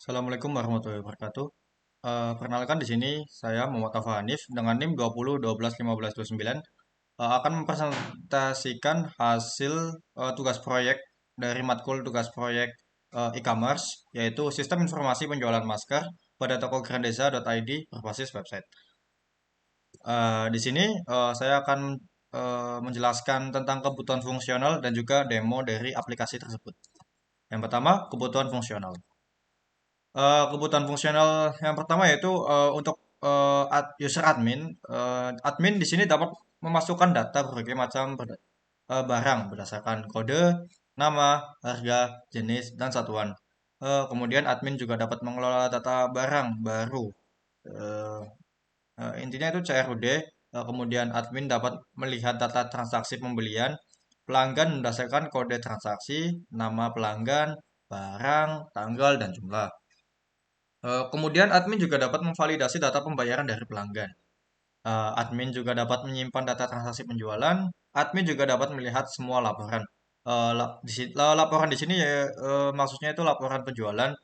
Assalamualaikum warahmatullahi wabarakatuh. Perkenalkan di sini saya Muhammad Tafa Hanif dengan NIM 20 12 15 29 akan mempresentasikan hasil tugas proyek dari matkul tugas proyek e-commerce yaitu sistem informasi penjualan masker pada toko grandeza.id berbasis website. Di sini saya akan menjelaskan tentang kebutuhan fungsional dan juga demo dari aplikasi tersebut. Yang pertama, kebutuhan fungsional. Kebutuhan fungsional yang pertama yaitu untuk user admin. Admin di sini dapat memasukkan data berbagai macam barang berdasarkan kode, nama, harga, jenis, dan satuan. Kemudian admin juga dapat mengelola data barang baru. Eh, Intinya itu CRUD. Kemudian admin dapat melihat data transaksi pembelian pelanggan berdasarkan kode transaksi, nama pelanggan, barang, tanggal, dan jumlah. Kemudian admin juga dapat memvalidasi data pembayaran dari pelanggan. Admin juga dapat menyimpan data transaksi penjualan. Admin juga dapat melihat semua laporan. Laporan di sini ya maksudnya itu laporan penjualan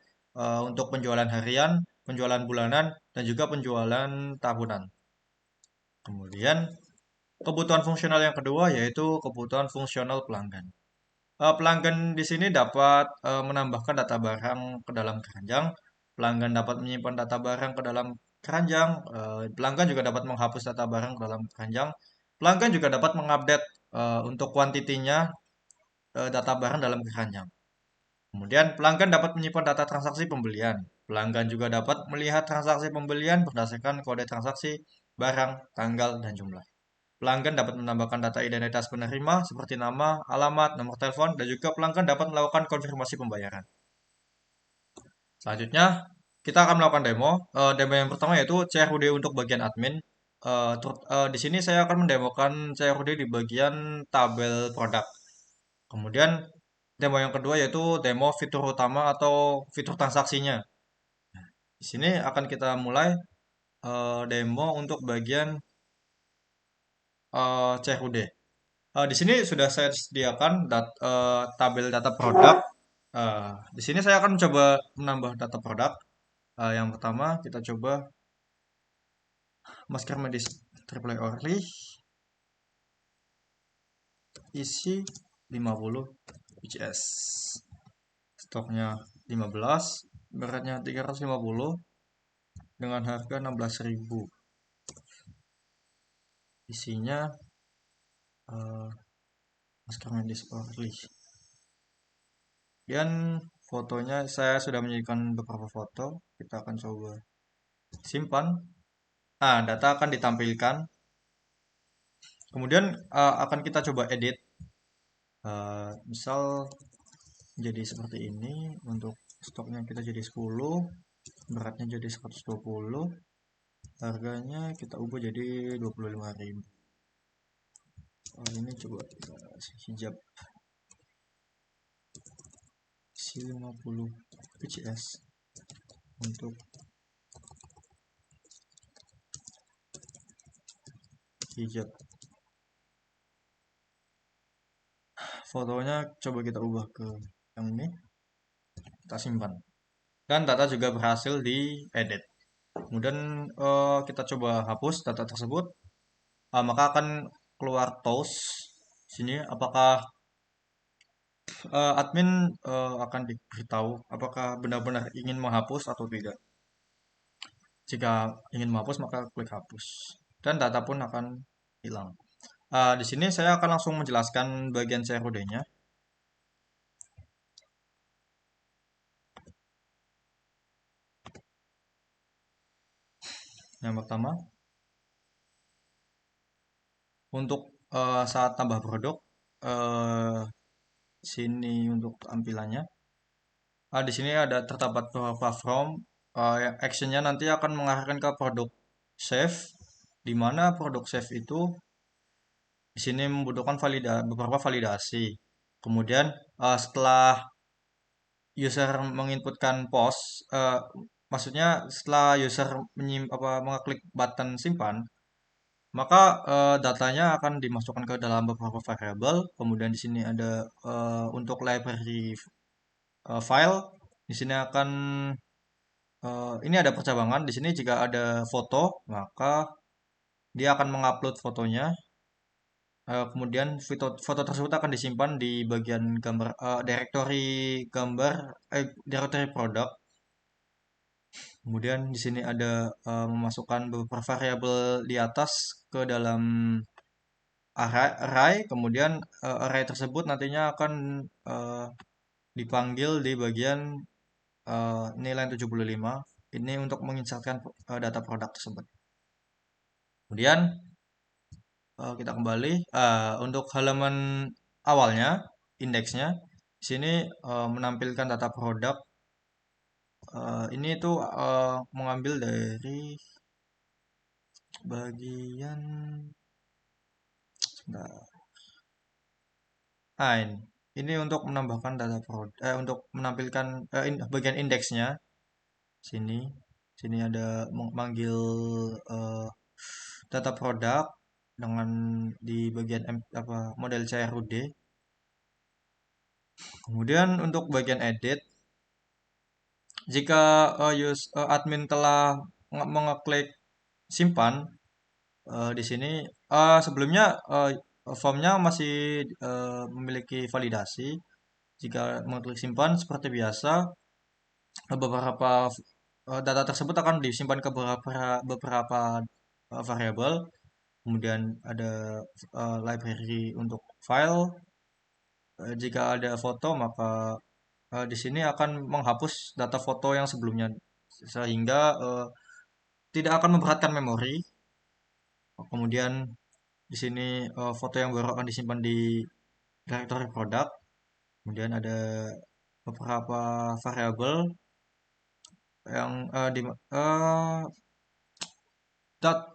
untuk penjualan harian, penjualan bulanan, dan juga penjualan tahunan. Kemudian kebutuhan fungsional yang kedua yaitu kebutuhan fungsional pelanggan. Pelanggan di sini dapat menambahkan data barang ke dalam keranjang. Pelanggan dapat menyimpan data barang ke dalam keranjang. Pelanggan juga dapat menghapus data barang ke dalam keranjang. Pelanggan juga dapat mengupdate untuk kuantitinya data barang dalam keranjang. Kemudian pelanggan dapat menyimpan data transaksi pembelian. Pelanggan juga dapat melihat transaksi pembelian berdasarkan kode transaksi, barang, tanggal, dan jumlah. Pelanggan dapat menambahkan data identitas penerima seperti nama, alamat, nomor telepon, dan juga pelanggan dapat melakukan konfirmasi pembayaran. Selanjutnya, kita akan melakukan demo. Demo yang pertama yaitu CRUD untuk bagian admin. Di sini saya akan mendemokan CRUD di bagian tabel produk. Kemudian, demo yang kedua yaitu demo fitur utama atau fitur transaksinya. Di sini akan kita mulai demo untuk bagian CRUD. Di sini sudah saya sediakan tabel data produk. Di sini saya akan coba menambah data produk. Yang pertama kita coba masker medis triple Orly isi 50 PCS. Stoknya 15, beratnya 350 dengan harga 16.000. Isinya uh, masker medis Orly. Dan fotonya saya sudah menjadikan beberapa foto. Kita akan coba simpan. Data akan ditampilkan. Kemudian akan kita coba edit. Misal jadi seperti ini. Untuk stoknya kita jadi 10. Beratnya jadi 120. Harganya kita ubah jadi 25.000. Ini coba hijab isi 50 PCS untuk hijab. Fotonya coba kita ubah ke yang ini. Kita simpan. Dan data juga berhasil diedit. Kemudian kita coba hapus data tersebut. Maka akan keluar toast. Sini apakah admin akan diberitahu apakah benar-benar ingin menghapus atau tidak. Jika ingin menghapus maka klik hapus dan data pun akan hilang. Di sini saya akan langsung menjelaskan bagian CRUD-nya. Yang pertama, untuk saat tambah produk, eh, sini untuk tampilannya. Di sini ada terdapat beberapa form. Yang actionnya nanti akan mengarahkan ke produk save, di mana produk save itu di sini membutuhkan beberapa validasi. Kemudian setelah user menginputkan post, maksudnya setelah user mengeklik button simpan, maka datanya akan dimasukkan ke dalam beberapa variabel. Kemudian di sini ada untuk library file. Di sini akan ini ada percabangan. Di sini jika ada foto, maka dia akan mengupload fotonya. Kemudian foto tersebut akan disimpan di bagian gambar directory produk. Kemudian di sini ada memasukkan beberapa variabel di atas ke dalam array. Kemudian array tersebut nantinya akan eh, dipanggil di bagian nilai 75. Ini untuk menginsertkan data produk tersebut. Kemudian kita kembali untuk halaman awalnya, indeksnya. Di sini menampilkan data produk. Ini tuh mengambil dari bagian sebentar. Ini untuk menambahkan data produk, untuk menampilkan bagian indeksnya. Sini, sini ada memanggil eh, data produk dengan di bagian apa model CRUD. Kemudian untuk bagian edit, jika admin telah mengeklik simpan di sini sebelumnya formnya masih memiliki validasi. Jika mengeklik simpan seperti biasa, beberapa data tersebut akan disimpan ke beberapa variabel. Kemudian ada library untuk file. Jika ada foto, maka di sini akan menghapus data foto yang sebelumnya, sehingga tidak akan memberatkan memori. Kemudian di sini foto yang baru akan disimpan di directory produk. Kemudian ada beberapa variabel yang dat-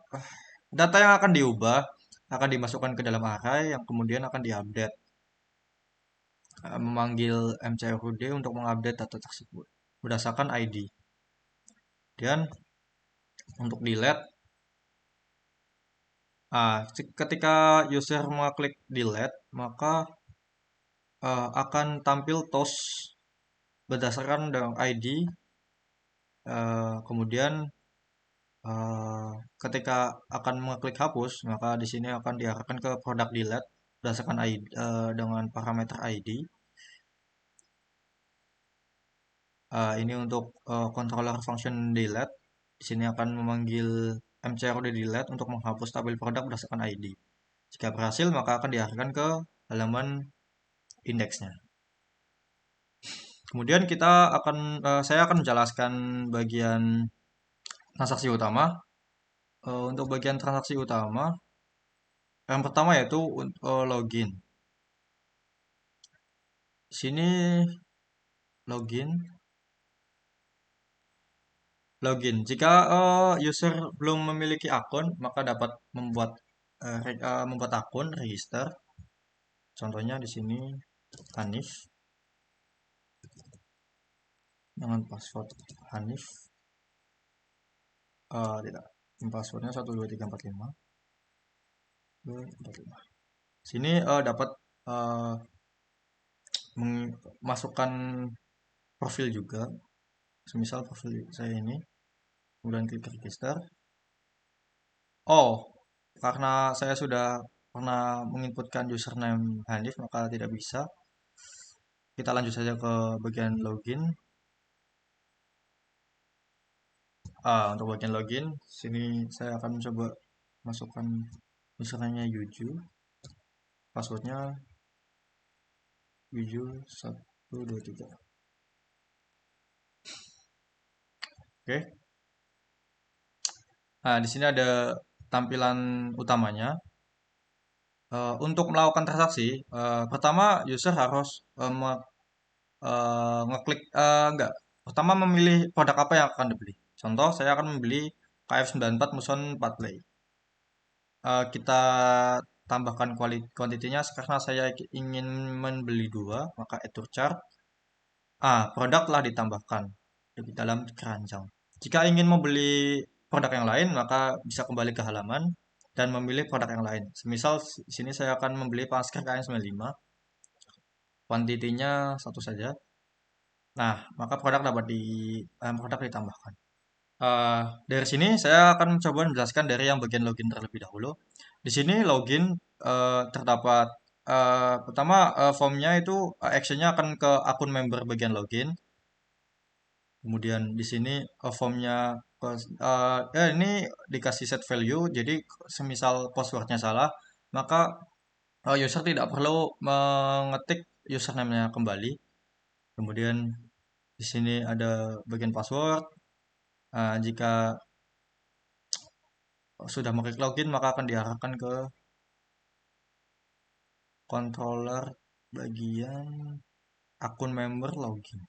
data yang akan diubah akan dimasukkan ke dalam array yang kemudian akan diupdate. Memanggil mcrud untuk mengupdate data tersebut berdasarkan ID. Dan untuk delete, ketika user mengklik delete, maka akan tampil toast berdasarkan dengan ID. Kemudian ketika akan mengklik hapus, maka di sini akan diarahkan ke produk delete berdasarkan ID, dengan parameter ID. Ini untuk controller function delete. Di sini akan memanggil mcrd delete untuk menghapus tabel produk berdasarkan ID. Jika berhasil, maka akan diarahkan ke halaman indeksnya. Kemudian saya akan menjelaskan bagian transaksi utama. Untuk bagian transaksi utama, yang pertama yaitu login. Sini login. Jika user belum memiliki akun, maka dapat membuat akun register. Contohnya di sini Hanif dengan password Hanif. Tidak, passwordnya 12345. Sini dapat memasukkan profil juga. Semisal profil saya ini, kemudian klik register. Oh, karena saya sudah pernah menginputkan username Hanif, maka tidak bisa. Kita lanjut saja ke bagian login. Untuk bagian login, sini saya akan mencoba masukkan username-nya Yuju, passwordnya Yuju 123. Oke. Nah, di sini ada tampilan utamanya. Untuk melakukan transaksi, pertama user harus ngeklik enggak. Pertama memilih produk apa yang akan dibeli. Contoh, saya akan membeli KF94 Muson 4 Play. Kita tambahkan kuantitinya karena saya ingin membeli 2, maka add to cart. Produk telah ditambahkan di dalam keranjang. Jika ingin membeli produk yang lain, maka bisa kembali ke halaman dan memilih produk yang lain. Semisal di sini saya akan membeli Paskar KN95. Kuantitinya 1 saja. Nah, maka produk ditambahkan. Eh, dari sini saya akan mencoba menjelaskan dari yang bagian login terlebih dahulu. Di sini login terdapat pertama formnya itu actionnya akan ke akun member bagian login. Kemudian di sini formnya ini dikasih set value. Jadi semisal passwordnya salah, maka user tidak perlu mengetik username-nya kembali. Kemudian di sini ada bagian password. Jika sudah mengklik login, maka akan diarahkan ke controller bagian akun member login.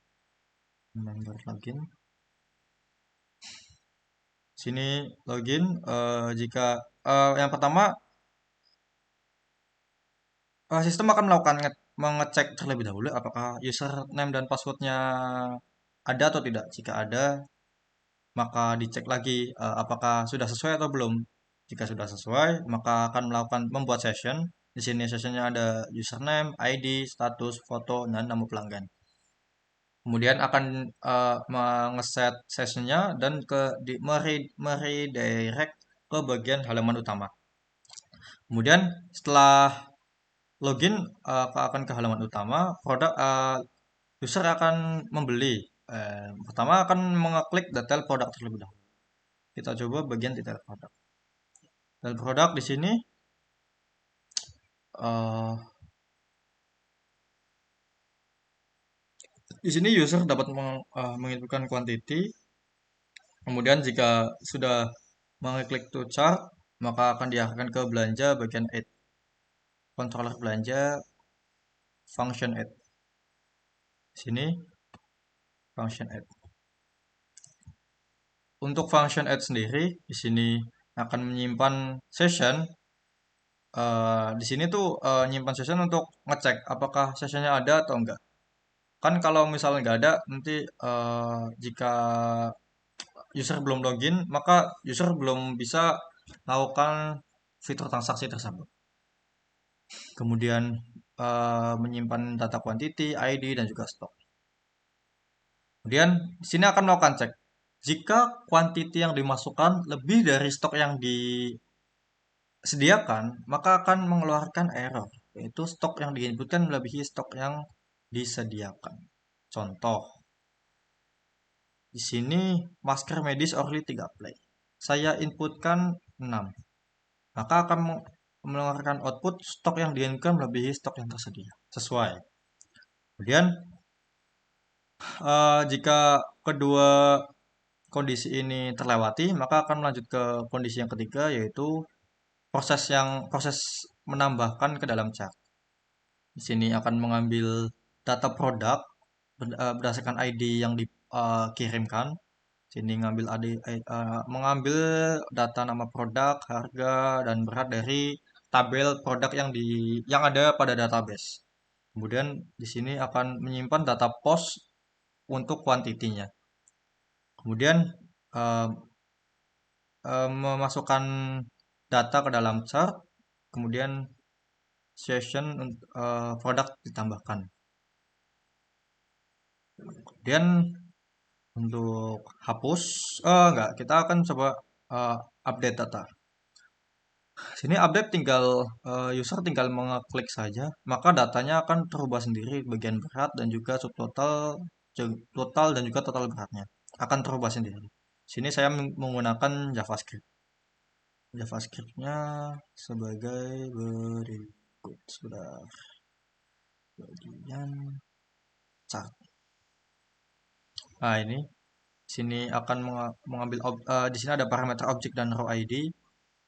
Member login. Sini login. Jika yang pertama sistem akan melakukan mengecek terlebih dahulu apakah username dan passwordnya ada atau tidak. Jika ada, maka dicek lagi apakah sudah sesuai atau belum. Jika sudah sesuai, maka akan melakukan membuat session. Di sini sessionnya ada username, ID, status, foto, dan nama pelanggan. Kemudian akan mengeset sessionnya dan meredirect ke bagian halaman utama. Kemudian setelah login akan ke halaman utama, user akan membeli. Pertama akan mengeklik detail produk terlebih dahulu. Kita coba bagian detail produk. Detail produk di sini eh, user dapat menginputkan quantity. Kemudian jika sudah mengeklik to chart, maka akan diarahkan ke belanja bagian add. Controller belanja function add. Sini function add. Untuk function add sendiri di sini akan menyimpan session. Di sini tuh nyimpan session untuk ngecek apakah sessionnya ada atau enggak. Kan kalau misalnya nggak ada, nanti jika user belum login, maka user belum bisa melakukan fitur transaksi tersebut. Kemudian menyimpan data quantity, ID, dan juga stok. Kemudian di sini akan melakukan cek. Jika quantity yang dimasukkan lebih dari stok yang disediakan, maka akan mengeluarkan error, yaitu stok yang diinputkan melebihi stok yang disediakan. Contoh, di sini masker medis Orly 3 play. Saya inputkan 6, maka akan mengeluarkan output stok yang diinginkan melebihi stok yang tersedia. Sesuai. Kemudian jika kedua kondisi ini terlewati, maka akan melanjut ke kondisi yang ketiga, yaitu proses menambahkan ke dalam chart. Di sini akan mengambil data produk berdasarkan ID yang dikirimkan. Sini mengambil data nama produk, harga, dan berat dari tabel produk yang ada pada database. Kemudian di sini akan menyimpan data post untuk kuantitinya. Kemudian eh, memasukkan data ke dalam chart, kemudian session produk ditambahkan. Kemudian untuk hapus, enggak, kita akan coba update data. Sini update tinggal user tinggal mengeklik saja, maka datanya akan terubah sendiri bagian berat dan juga subtotal, total dan juga total beratnya akan terubah sendiri. Sini saya menggunakan JavaScript. JavaScript-nya sebagai berikut. Sudah bagian chart. Nah, ini sini akan mengambil di sini ada parameter objek dan row ID.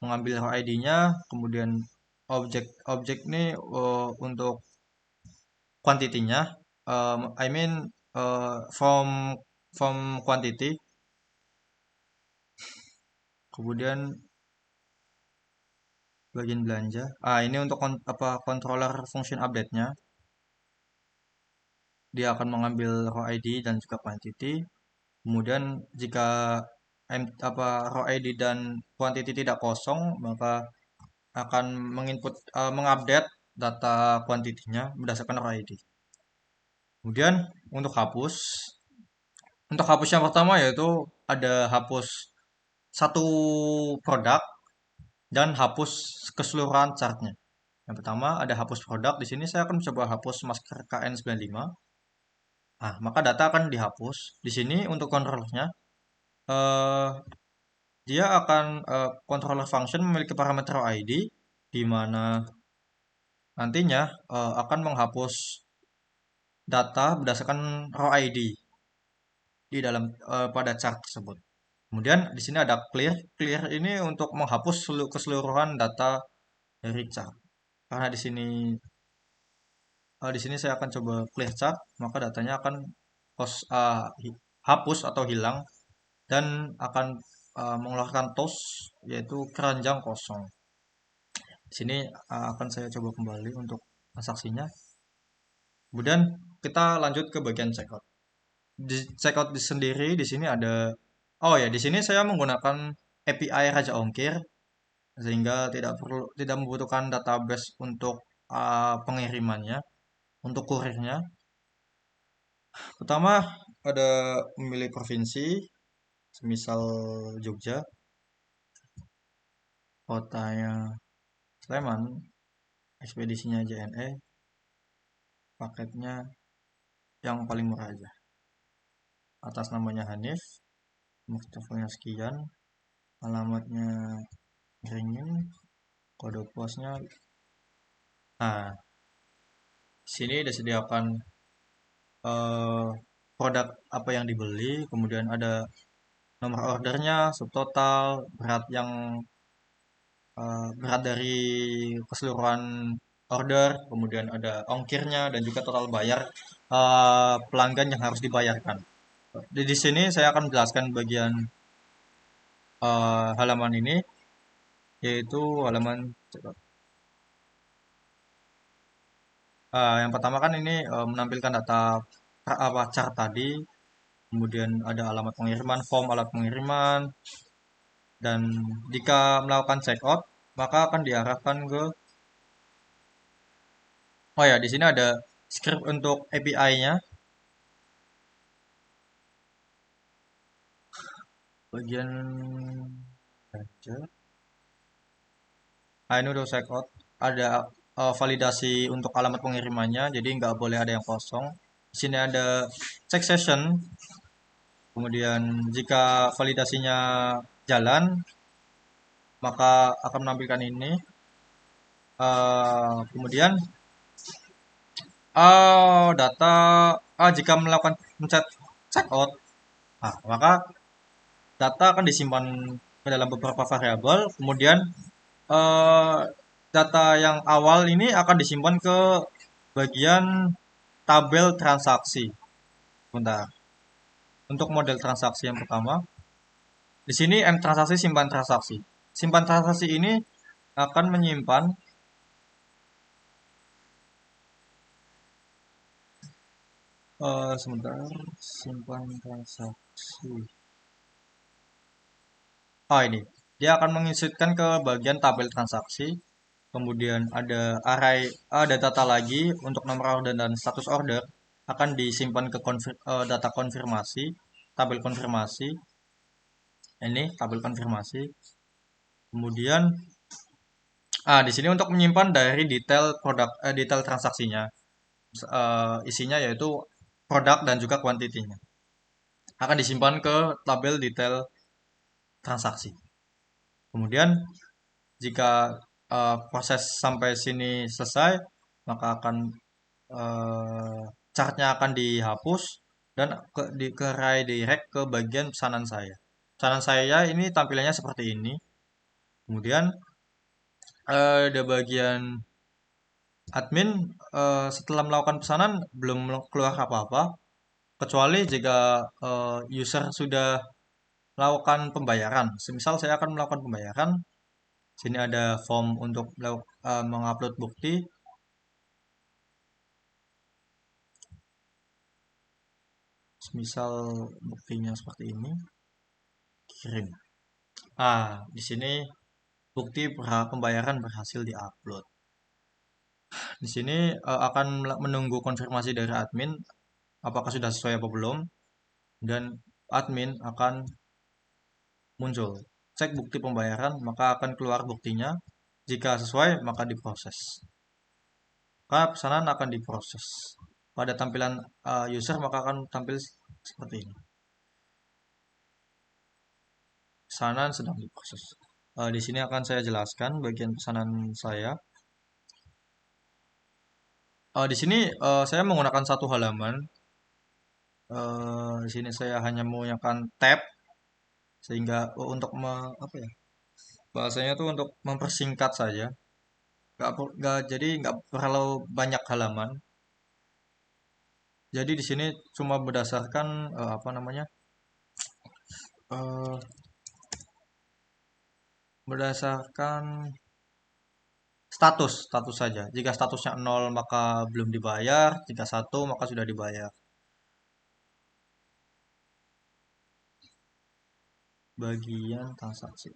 Mengambil row ID-nya, kemudian objek ini untuk kuantitinya. I mean from quantity. Kemudian bagian belanja. Ini untuk controller function update-nya. Dia akan mengambil row ID dan juga quantity. Kemudian jika row ID dan quantity tidak kosong, maka akan mengupdate data quantity-nya berdasarkan row ID. Kemudian untuk hapus, untuk hapus yang pertama yaitu ada hapus satu produk dan hapus keseluruhan chartnya. Yang pertama ada hapus produk. Di sini saya akan coba hapus masker KN95. Nah, maka data akan dihapus. Di sini untuk controllernya, eh, dia akan controller function memiliki parameter ID di mana nantinya akan menghapus data berdasarkan raw ID di dalam pada chart tersebut. Kemudian di sini ada clear. Clear ini untuk menghapus keseluruhan data dari chart. Karena di sini saya akan coba clear chart, maka datanya akan hapus atau hilang dan akan mengeluarkan toast yaitu keranjang kosong. Di sini akan saya coba kembali untuk transaksinya. Kemudian kita lanjut ke bagian checkout. Di checkout sendiri di sini ada, oh ya, di sini saya menggunakan API Raja Ongkir sehingga tidak membutuhkan database untuk pengirimannya, untuk kurirnya. Pertama ada memilih provinsi, semisal Jogja, kotanya Sleman, ekspedisinya JNE, paketnya yang paling murah aja. Atas namanya Hanif, teleponnya sekian, alamatnya Ringin, kode posnya. Nah, sini disediakan eh, produk apa yang dibeli, kemudian ada nomor ordernya, subtotal, berat dari keseluruhan order, kemudian ada ongkirnya dan juga total bayar pelanggan yang harus dibayarkan. Di sini saya akan menjelaskan bagian halaman ini, yaitu halaman yang pertama kan ini menampilkan data apa chart tadi, kemudian ada alamat pengiriman, form alat pengiriman, dan jika melakukan checkout maka akan diarahkan ke, oh ya, di sini ada script untuk API-nya. Bagian aja. Nah, ini udah checkout. Ada validasi untuk alamat pengirimannya, jadi nggak boleh ada yang kosong. Di sini ada check session. Kemudian jika validasinya jalan, maka akan menampilkan ini. Kemudian data jika melakukan mencet checkout, maka data akan disimpan ke dalam beberapa variabel. Kemudian eh, data yang awal ini akan disimpan ke bagian tabel transaksi. Bentar. Untuk model transaksi yang pertama, di sini M transaksi simpan transaksi. Simpan transaksi ini akan menyimpan sebentar, simpan transaksi. Ini dia akan menginsertkan ke bagian tabel transaksi. Kemudian ada array, ada data lagi untuk nomor order dan status order akan disimpan ke data konfirmasi, tabel konfirmasi. Ini tabel konfirmasi. Kemudian di sini untuk menyimpan dari detail produk, detail transaksinya. Isinya yaitu produk dan juga kuantitinya. Akan disimpan ke tabel detail transaksi. Kemudian jika proses sampai sini selesai, maka akan chartnya akan dihapus dan ke redirect ke bagian pesanan saya. Pesanan saya ini tampilannya seperti ini. Kemudian ada bagian admin, setelah melakukan pesanan belum keluar apa-apa kecuali jika user sudah melakukan pembayaran. Semisal saya akan melakukan pembayaran, sini ada form untuk mengupload bukti. Misal buktinya seperti ini, kirim. Di sini bukti pembayaran berhasil diupload. Di sini akan menunggu konfirmasi dari admin. apakah sudah sesuai apa belum, dan admin akan muncul. Cek bukti pembayaran, maka akan keluar buktinya. Jika sesuai, maka diproses. Maka pesanan akan diproses. Pada tampilan user, maka akan tampil seperti ini. Pesanan sedang diproses. Di sini akan saya jelaskan bagian pesanan saya. Di sini saya menggunakan satu halaman. Di sini saya hanya menggunakan tab sehingga untuk apa ya? Bahasanya tuh untuk mempersingkat saja. Jadi nggak perlu banyak halaman. Jadi di sini cuma berdasarkan apa namanya? eh, Berdasarkan status saja. Jika statusnya nol maka belum dibayar, jika satu maka sudah dibayar. Bagian transaksi.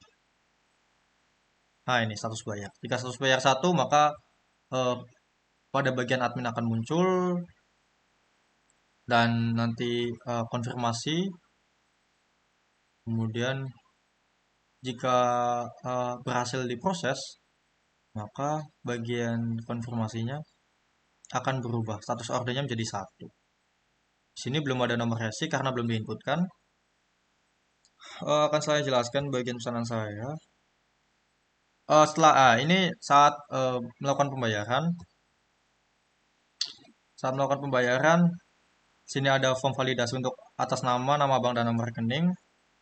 Nah, ini status bayar. Jika status bayar satu, maka eh, pada bagian admin akan muncul dan nanti konfirmasi. Kemudian jika berhasil diproses, maka bagian konfirmasinya akan berubah. Status ordernya menjadi satu. Di sini belum ada nomor resi karena belum diinputkan. Akan saya jelaskan bagian pesanan saya. Setelah ini saat melakukan pembayaran, sini ada form validasi untuk atas nama, nama bank dan nomor rekening.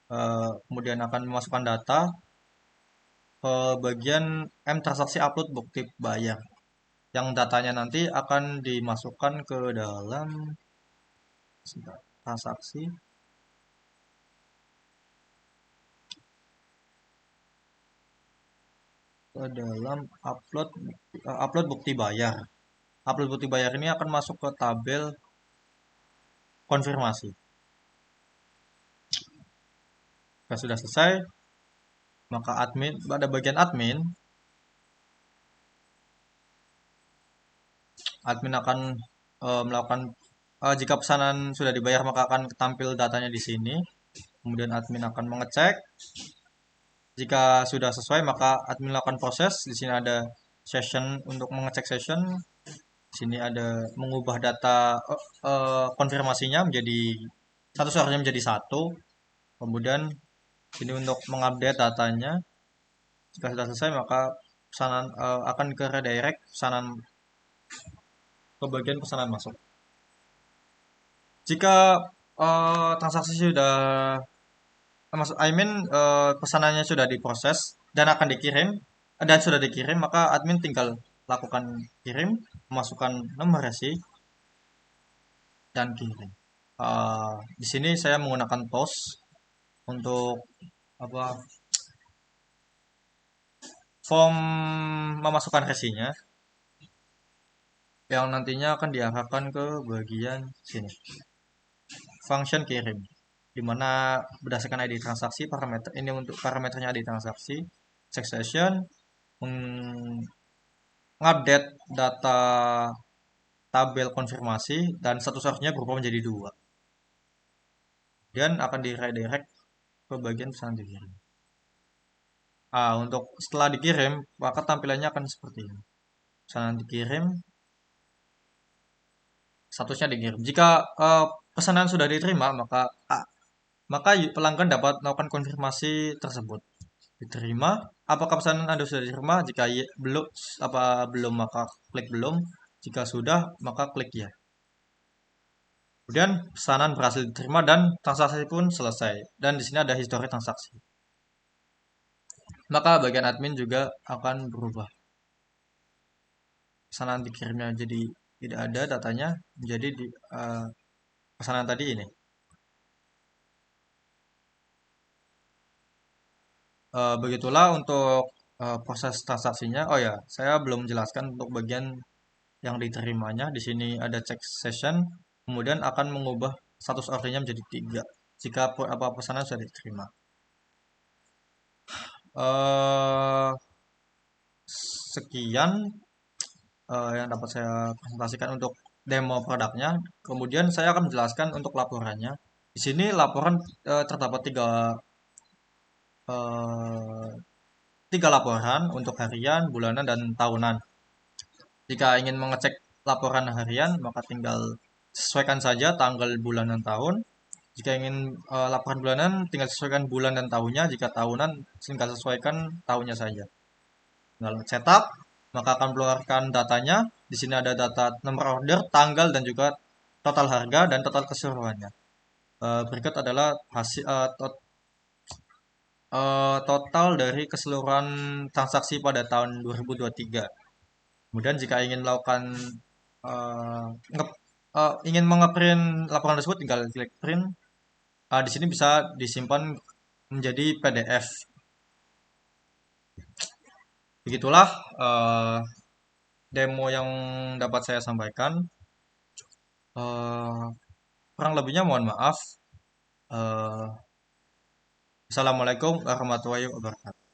Kemudian akan memasukkan data ke bagian transaksi upload bukti bayar. Yang datanya nanti akan dimasukkan ke dalam transaksi. Ke dalam upload bukti bayar. Upload bukti bayar ini akan masuk ke tabel konfirmasi. Jika sudah selesai, maka pada bagian admin akan melakukan jika pesanan sudah dibayar maka akan tampil datanya di sini. Kemudian admin akan mengecek. Jika sudah sesuai maka admin lakukan proses. Di sini ada session untuk mengecek session. Di sini ada mengubah data konfirmasinya menjadi satu suaranya menjadi satu. Kemudian ini untuk mengupdate datanya. Jika sudah selesai maka pesanan akan ke redirect pesanan ke bagian pesanan masuk. Jika transaksi sudah pesanannya sudah diproses dan akan dikirim dan sudah dikirim, maka admin tinggal lakukan kirim, memasukkan nomor resi dan kirim. Di sini saya menggunakan POS untuk apa form memasukkan resinya yang nantinya akan diarahkan ke bagian sini. Function kirim, di mana berdasarkan ID transaksi parameter ini untuk parameternya ID transaksi, check session, mengupdate data tabel konfirmasi dan status harusnya berubah menjadi 2. Dan akan di redirect ke bagian pesan dikirim. Untuk setelah dikirim, maka tampilannya akan seperti ini. Pesanan dikirim, statusnya dikirim. Jika pesanan sudah diterima, maka pelanggan dapat melakukan konfirmasi tersebut. Diterima, apakah pesanan Anda sudah diterima? Jika belum maka klik belum. Jika sudah, maka klik ya. Kemudian pesanan berhasil diterima dan transaksi pun selesai. Dan di sini ada histori transaksi. Maka bagian admin juga akan berubah. Pesanan dikirimnya jadi tidak ada datanya, menjadi pesanan tadi ini. Begitulah untuk proses transaksinya. Oh ya, saya belum menjelaskan untuk bagian yang diterimanya. Di sini ada check session, kemudian akan mengubah status ordernya menjadi 3 jika apa pesanan sudah diterima. Sekian yang dapat saya presentasikan untuk demo produknya. Kemudian saya akan menjelaskan untuk laporannya. Di sini laporan terdapat eh, tiga laporan untuk harian, bulanan, dan tahunan. Jika ingin mengecek laporan harian, maka tinggal sesuaikan saja tanggal, bulan, dan tahun. Jika ingin laporan bulanan, tinggal sesuaikan bulan dan tahunnya. Jika tahunan, tinggal sesuaikan tahunnya saja. Tinggal cetak, maka akan keluarkan datanya. Di sini ada data nomor order, tanggal, dan juga total harga dan total keseluruhannya. Berikut adalah hasil total dari keseluruhan transaksi pada tahun 2023. Kemudian jika ingin melakukan eh, ingin mengeprint laporan tersebut, tinggal klik print. Di sini bisa disimpan menjadi PDF. Begitulah demo yang dapat saya sampaikan. Eh, Kurang lebihnya mohon maaf. Eh, Assalamualaikum warahmatullahi wabarakatuh.